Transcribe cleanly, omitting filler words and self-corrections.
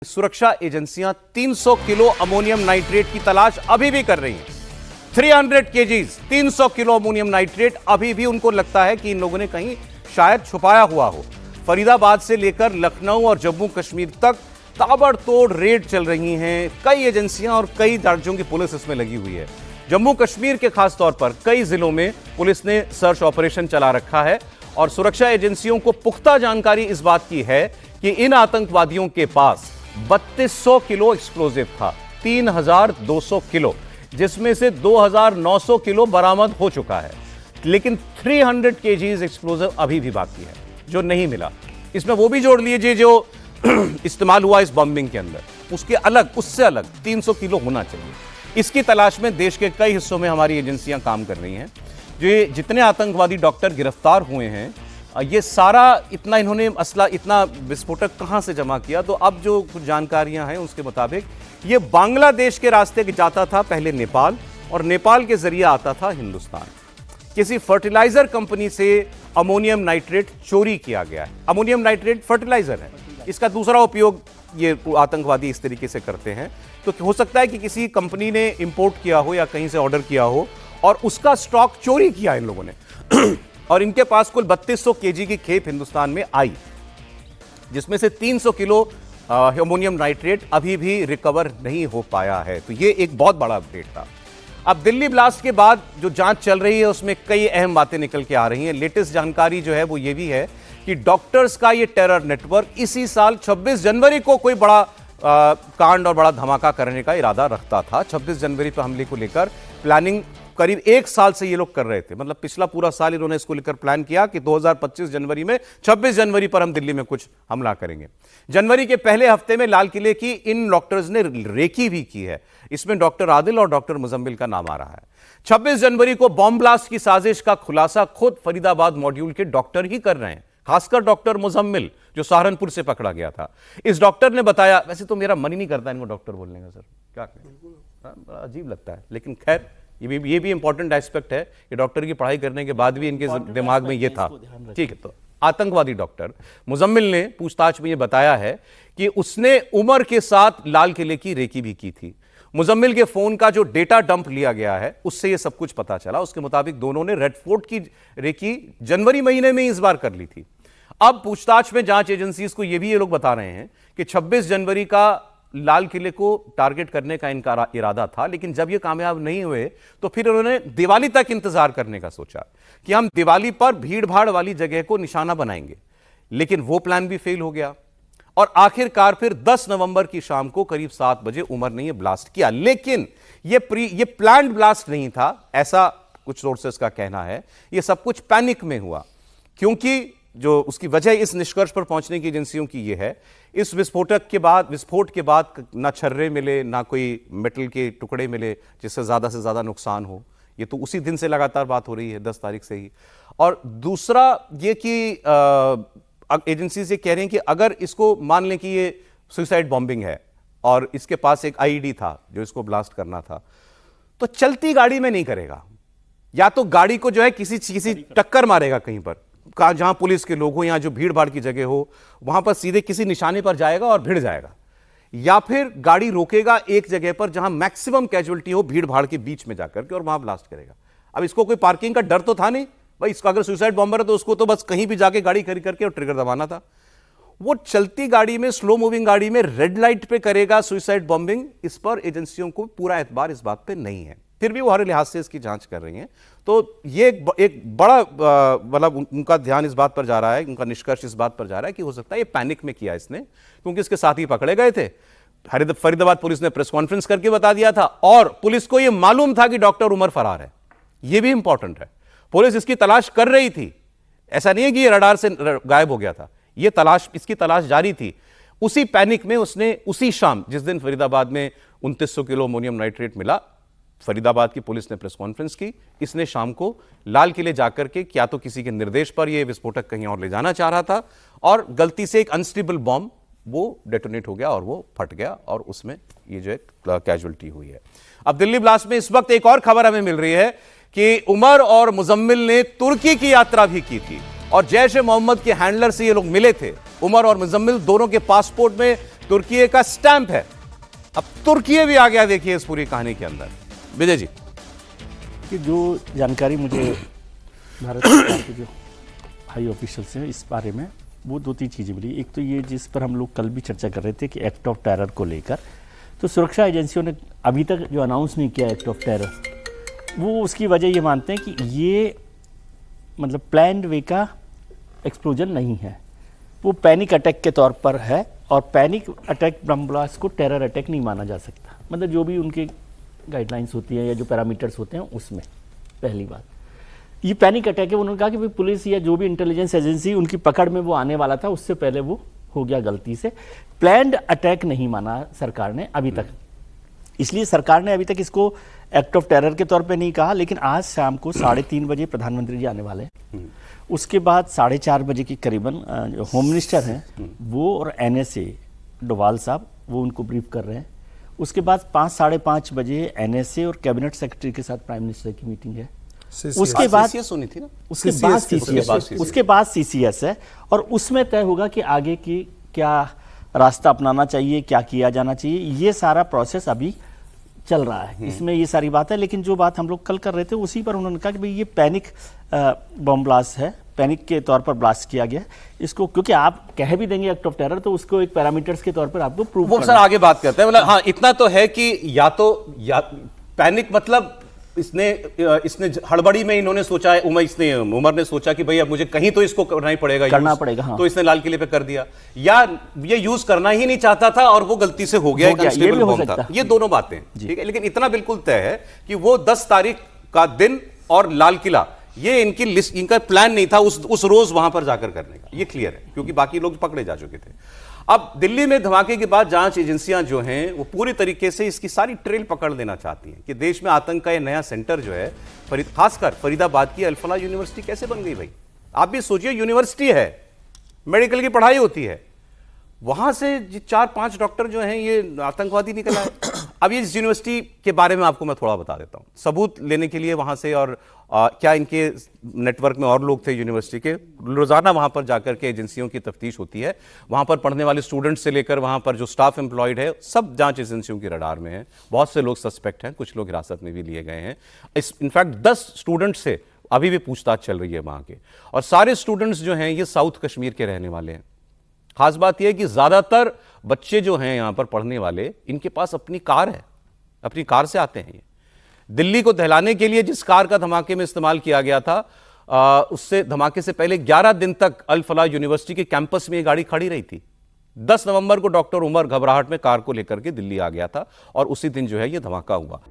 सुरक्षा एजेंसियां 300 kilo ammonium nitrate की तलाश अभी भी कर रही हैं। 300 केजीज 300 किलो अमोनियम नाइट्रेट अभी भी उनको लगता है कि इन लोगों ने कहीं शायद छुपाया हुआ हो। फरीदाबाद से लेकर लखनऊ और जम्मू कश्मीर तक ताबड़तोड़ रेड चल रही हैं। कई एजेंसियां और कई राज्यों की पुलिस इसमें लगी हुई है। जम्मू कश्मीर के खास तौर पर कई जिलों में पुलिस ने सर्च ऑपरेशन चला रखा है और सुरक्षा एजेंसियों को पुख्ता जानकारी इस बात की है कि इन आतंकवादियों के पास 3200 किलो एक्सप्लोजिव था, 3200 किलो, जिसमें से 2900 किलो बरामद हो चुका है, लेकिन 300 केजीज एक्सप्लोजिव अभी भी बाकी है जो नहीं मिला। इसमें वो भी जोड़ लीजिए जो इस्तेमाल हुआ इस बॉम्बिंग के अंदर, उससे अलग 300 किलो होना चाहिए। इसकी तलाश में देश के कई हिस्सों में हमारी एजेंसियां काम कर रही हैं। जो जितने आतंकवादी डॉक्टर गिरफ्तार हुए हैं, ये सारा इन्होंने असला, इतना विस्फोटक कहां से जमा किया, तो अब जो कुछ जानकारियां हैं उसके मुताबिक ये बांग्लादेश के रास्ते जाता था पहले नेपाल, और नेपाल के जरिए आता था हिंदुस्तान। किसी फर्टिलाइजर कंपनी से अमोनियम नाइट्रेट चोरी किया गया है। अमोनियम नाइट्रेट फर्टिलाइजर है, इसका दूसरा उपयोग ये आतंकवादी इस तरीके से करते हैं। तो हो सकता है कि किसी कंपनी ने इंपोर्ट किया हो या कहीं से ऑर्डर किया हो और उसका स्टॉक चोरी किया इन लोगों ने और इनके पास कुल 3200 केजी की खेप हिंदुस्तान में आई, जिसमें से 300 किलो अमोनियम नाइट्रेट अभी भी रिकवर नहीं हो पाया है। तो ये एक बहुत बड़ा अपडेट था। अब दिल्ली ब्लास्ट के बाद जो जांच चल रही है उसमें कई अहम बातें निकल के आ रही हैं। लेटेस्ट जानकारी जो है वो ये भी है कि डॉक्टर्स का ये टेरर नेटवर्क इसी साल 26 जनवरी को कोई बड़ा कांड और बड़ा धमाका करने का इरादा रखता था। 26 जनवरी पर हमले को लेकर प्लानिंग करीब एक साल से ये लोग कर रहे थे। मतलब पिछला पूरा साल इन्होंने इसको लेकर प्लान किया कि 2025 जनवरी में 26 जनवरी पर हम दिल्ली में कुछ हमला करेंगे। जनवरी के पहले हफ्ते में लाल किले की इन डॉक्टर्स ने रेकी भी की है। इसमें डॉक्टर आदिल और डॉक्टर मुजम्मिल का नाम आ रहा है। 26 जनवरी को बॉम्ब ब्लास्ट की साजिश का खुलासा खुद फरीदाबाद मॉड्यूल के डॉक्टर ही कर रहे हैं, खासकर डॉक्टर मुजम्मिल जो सहारनपुर से पकड़ा गया था। इस डॉक्टर ने बताया, वैसे तो मेरा मन ही नहीं करता इनको डॉक्टर बोलने का सर, क्या करें, बड़ा अजीब लगता है, लेकिन खैर ये भी इंपॉर्टेंट एस्पेक्ट है कि डॉक्टर की पढ़ाई करने के बाद भी इनके दिमाग में ये था। ठीक है, तो आतंकवादी डॉक्टर मुजम्मिल ने पूछताछ में ये बताया है कि उसने उमर के साथ लाल किले की रेकी भी की थी। मुजम्मिल के फोन का जो डेटा डंप लिया गया है उससे ये सब कुछ पता चला। उसके मुताबिक दोनों ने रेड फोर्ट की रेकी जनवरी महीने में इस बार कर ली थी। अब पूछताछ में जांच एजेंसीज को यह भी ये लोग बता रहे हैं कि 26 जनवरी का लाल किले को टारगेट करने का इनका इरादा था, लेकिन जब ये कामयाब नहीं हुए तो फिर उन्होंने दिवाली तक इंतजार करने का सोचा कि हम दिवाली पर भीड़ भाड़ वाली जगह को निशाना बनाएंगे, लेकिन वो प्लान भी फेल हो गया। और आखिरकार फिर 10 नवंबर की शाम को करीब 7 बजे उमर ने यह ब्लास्ट किया, लेकिन ये प्लान्ड ब्लास्ट नहीं था, ऐसा कुछ सोर्सेस का कहना है। यह सब कुछ पैनिक में हुआ, क्योंकि जो उसकी वजह इस निष्कर्ष पर पहुंचने की एजेंसियों की यह है, इस विस्फोट के बाद ना छर्रे मिले, ना कोई मेटल के टुकड़े मिले जिससे से ज्यादा नुकसान हो। ये तो उसी दिन से लगातार बात हो रही है, 10 तारीख से ही। और दूसरा ये कि एजेंसी से कह रही हैं कि अगर इसको मान लें कि ये सुसाइड बॉम्बिंग है और इसके पास एक आईईडी था जो इसको ब्लास्ट करना था, तो चलती गाड़ी में नहीं करेगा, या तो गाड़ी को जो है किसी टक्कर मारेगा कहीं पर जहां पुलिस के लोग हो या जो भीड़ भाड़ की जगह हो, वहां पर सीधे किसी निशाने पर जाएगा और भिड़ जाएगा, या फिर गाड़ी रोकेगा एक जगह पर जहां मैक्सिमम कैजुअलिटी हो भीड़ भाड़ के बीच में जाकर के, और वहां ब्लास्ट करेगा। अब इसको कोई पार्किंग का डर तो था नहीं भाई, इसका अगर सुसाइड बॉम्बर है तो उसको तो बस कहीं भी जाके गाड़ी खड़ी करके और ट्रिगर दबाना था। वो चलती गाड़ी में, स्लो मूविंग गाड़ी में रेड लाइट पे करेगा सुसाइड बॉम्बिंग, इस पर एजेंसियों को पूरा एतबार इस बात पे नहीं है। फिर भी वो हर लिहाज से इसकी जांच कर रही हैं। तो ये एक बड़ा मतलब उनका ध्यान इस बात पर जा रहा है, उनका निष्कर्ष इस बात पर जा रहा है कि हो सकता है ये पैनिक में किया इसने, क्योंकि इसके साथ ही पकड़े गए थे। फरीदाबाद पुलिस ने प्रेस कॉन्फ्रेंस करके बता दिया था और पुलिस को यह मालूम था कि डॉक्टर उमर फरार है। यह भी इंपॉर्टेंट है, पुलिस इसकी तलाश कर रही थी, ऐसा नहीं है कि ये रडार से गायब हो गया था, इसकी तलाश जारी थी। उसी पैनिक में उसने उसी शाम, जिस दिन फरीदाबाद में 2900 किलो अमोनियम नाइट्रेट मिला, फरीदाबाद की पुलिस ने प्रेस कॉन्फ्रेंस की। इसने शाम को लाल किले जाकर के क्या तो किसी के निर्देश पर यह विस्फोटक कहीं और ले जाना चाह रहा था, और गलती से एक अनस्टेबल बॉम्ब वो डेटोनेट हो गया और वो फट गया, और उसमें ये जो एक कैजुअलिटी हुई है। अब दिल्ली ब्लास्ट में इस वक्त एक और खबर हमें मिल रही है कि उमर और मुजम्मिल ने तुर्की की यात्रा भी की थी और जैश ए मोहम्मद के हैंडलर से ये लोग मिले थे। उमर और मुजम्मिल दोनों के पासपोर्ट में तुर्की का स्टैंप है। अब तुर्की भी आ गया देखिए इस पूरी कहानी के अंदर। विजय जी, कि जो जानकारी मुझे भारत सरकार के जो हाई ऑफिशियल्स हैं इस बारे में, वो 2-3 चीज़ें मिली। एक तो ये जिस पर हम लोग कल भी चर्चा कर रहे थे कि एक्ट ऑफ टेरर को लेकर, तो सुरक्षा एजेंसियों ने अभी तक जो अनाउंस नहीं किया एक्ट ऑफ टेरर, वो उसकी वजह ये मानते हैं कि ये मतलब प्लान्ड वे का एक्सप्लोजन नहीं है, वो पैनिक अटैक के तौर पर है। और पैनिक अटैक बम ब्लास्ट को टेरर अटैक नहीं माना जा सकता, मतलब जो भी उनके गाइडलाइंस होती हैं या जो पैरामीटर्स होते हैं उसमें। पहली बात ये पैनिक अटैक है। उन्होंने कहा कि भाई पुलिस या जो भी इंटेलिजेंस एजेंसी उनकी पकड़ में वो आने वाला था, उससे पहले वो हो गया गलती से। प्लान्ड अटैक नहीं माना सरकार ने अभी तक, इसलिए सरकार ने अभी तक इसको एक्ट ऑफ टेरर के तौर पे नहीं कहा। लेकिन आज शाम को 3:30 बजे प्रधानमंत्री जी आने वाले हैं, उसके बाद 4:30 बजे के करीबन जो होम मिनिस्टर हैं वो और NSA डोवाल साहब वो उनको ब्रीफ कर रहे हैं। उसके बाद 5-5:30 बजे NSA और कैबिनेट सेक्रेटरी के साथ प्राइम मिनिस्टर की मीटिंग है। उसके बाद सुनी थी ना, उसके बाद CCS है, और उसमें तय होगा कि आगे की क्या रास्ता अपनाना चाहिए, क्या किया जाना चाहिए। ये सारा प्रोसेस अभी चल रहा है, इसमें ये सारी बात है। लेकिन जो बात हम लोग कल कर रहे थे उसी पर उन्होंने कहा कि भाई ये पैनिक बम ब्लास्ट है, पैनिक के तौर पर ब्लास्ट किया गया इसको, क्योंकि आप कह भी देंगे एक्ट ऑफ टेरर तो उसको एक पैरामीटर्स के तौर पर आपको प्रूव वो सर आगे बात करते हैं। मतलब हाँ, इतना तो है कि या पैनिक मतलब इसने हड़बड़ी में इन्होंने सोचा है, उमर ने सोचा कि भाई अब मुझे कहीं तो इसको करना ही पड़ेगा, हाँ। तो इसने लाल किले पे कर दिया, या ये यूज करना ही नहीं चाहता था और वो गलती से हो गया, ये भी हो सकता था। ये दोनों बातें ठीक है, लेकिन इतना बिल्कुल तय है कि वो 10 तारीख का दिन और लाल किला, ये इनकी लिस्ट, इनका प्लान नहीं था उस रोज वहां पर जाकर करने का, ये क्लियर है, क्योंकि बाकी लोग पकड़े जा चुके थे। अब दिल्ली में धमाके के बाद जांच एजेंसियां जो हैं वो पूरी तरीके से इसकी सारी ट्रेल पकड़ लेना चाहती हैं कि देश में आतंक का ये नया सेंटर जो है, खासकर फरीदाबाद की अल-फलाह यूनिवर्सिटी कैसे बन गई भाई। आप भी सोचिए, यूनिवर्सिटी है, मेडिकल की पढ़ाई होती है, वहां से 4-5 डॉक्टर जो हैं ये आतंकवादी निकल आए। अब इस यूनिवर्सिटी के बारे में आपको मैं थोड़ा बता देता हूं, सबूत लेने के लिए वहां से, और क्या इनके नेटवर्क में और लोग थे यूनिवर्सिटी के। रोजाना वहां पर जाकर के एजेंसियों की तफ्तीश होती है, वहां पर पढ़ने वाले स्टूडेंट्स से लेकर वहां पर जो स्टाफ एम्प्लॉयड है, सब जांच एजेंसियों की रडार में है। बहुत से लोग सस्पेक्ट हैं, कुछ लोग हिरासत में भी लिए गए हैं। इनफैक्ट 10 स्टूडेंट्स से अभी भी पूछताछ चल रही है वहां के, और सारे स्टूडेंट्स जो हैं ये साउथ कश्मीर के रहने वाले हैं। खास बात यह है कि ज्यादातर बच्चे जो हैं यहां पर पढ़ने वाले, इनके पास अपनी कार है, अपनी कार से आते हैं। ये दिल्ली को दहलाने के लिए जिस कार का धमाके में इस्तेमाल किया गया था, उससे धमाके से पहले 11 दिन तक अल-फलाह यूनिवर्सिटी के कैंपस में ये गाड़ी खड़ी रही थी। 10 नवंबर को डॉक्टर उमर घबराहट में कार को लेकर के दिल्ली आ गया था, और उसी दिन जो है ये धमाका हुआ।